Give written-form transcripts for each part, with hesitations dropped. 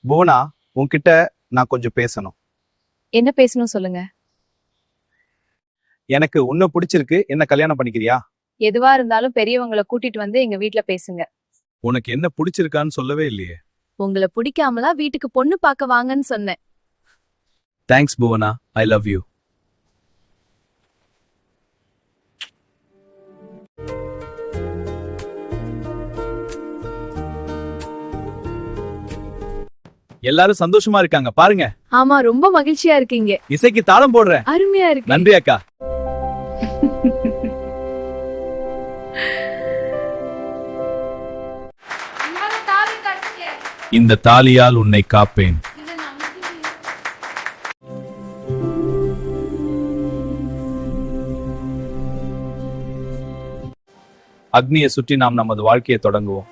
புவனா, உன்கிட்ட நான் கொஞ்சம் பேசணும். என்ன பேசணும் சொல்லுங்க. எனக்கு உன்னை பிடிச்சிருக்கு, என்ன கல்யாணம் பண்ணிக்கிறியா? எதுவா இருந்தாலும் பெரியவங்களை கூட்டிட்டு வந்து எங்க வீட்ல பேசுங்க. உனக்கு என்ன பிடிச்சிருக்கான்னு சொல்லவே இல்லையே. உங்களை பிடிக்காமலா வீட்டுக்கு பொண்ணு பார்க்க வாங்கன்னு சொன்னேன். Thanks Bhuvana, I love you. எல்லாரும் சந்தோஷமா இருக்காங்க பாருங்க. ஆமா, ரொம்ப மகிழ்ச்சியா இருக்கீங்க. இசைக்கு தாளம் போடுறேன். அருமையா இருக்கு. நன்றி அக்கா. இந்த தாலியால் உன்னை காப்பேன். அக்னியை சுற்றி நாம் நமது வாழ்க்கையை தொடங்குவோம்.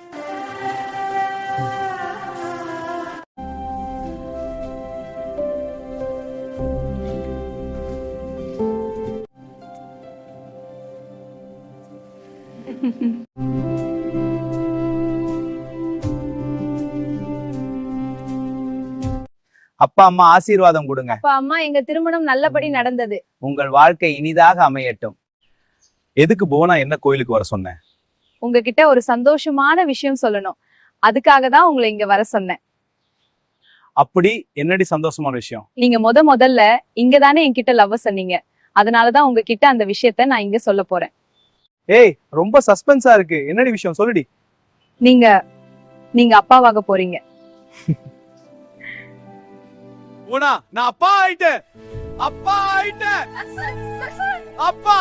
அப்பா அம்மா ஆசீர்வாதம் கொடுங்க. அப்பா அம்மா, எங்க திருமணம் நல்லபடி நடந்தது. உங்கள் வாழ்க்கை இனிதாக அமையட்டும். எதுக்கு புவனா என்ன கோயிலுக்கு வர சொன்னேன்? உங்ககிட்ட ஒரு சந்தோஷமான விஷயம் சொல்லணும். அதுக்காக தான் உங்களை இங்க வர சொன்னேன். அப்படி என்னடி சந்தோஷமான விஷயம்? நீங்க முதல்ல இங்கதானே என்கிட்ட லவ் சொன்னீங்க. அதனாலதான் உங்ககிட்ட அந்த விஷயத்த நான் இங்க சொல்ல போறேன். ஏய், ரொம்ப சஸ்பென்ஸா இருக்கு. என்னடி விஷயம் சொல்லுடி. நீங்க நீங்க அப்பாவாக போறீங்க. புவனா, நான் அப்பா ஆயிட்டேன். அப்பா ஆயிட்டேன். அப்பா.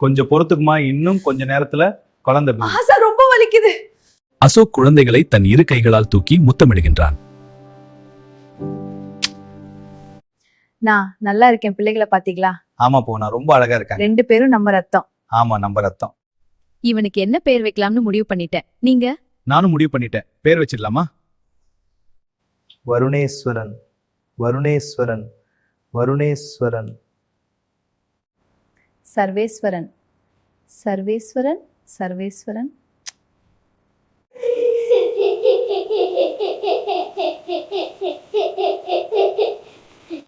கொஞ்சம் பொறுத்துக்குமா, இன்னும் கொஞ்ச நேரத்துல குழந்தை. ரொம்ப வலிக்குது. அசோக் குழந்தைகளை தன் இரு கைகளால் தூக்கி முத்தமிடுகின்றான். நான் நல்லா இருக்கேன். பிள்ளைகளை பாத்தீங்களா? ஆமா போனா, ரொம்ப அழகா இருக்காங்க. 2 பேரும் நம்ம ரத்தம். ஆமா, நம்ம ரத்தம். இவனுக்கு என்ன பேர் வைக்கலாம்னு முடிவு பண்ணிட்டேன். நீங்க? நானும் முடிவு பண்ணிட்டேன். பேர் வச்சிடலாமா? வருணேஸ்வரன், வருணேஸ்வரன், வருணேஸ்வரன். சர்வேஸ்வரன், சர்வேஸ்வரன், சர்வேஸ்வரன்.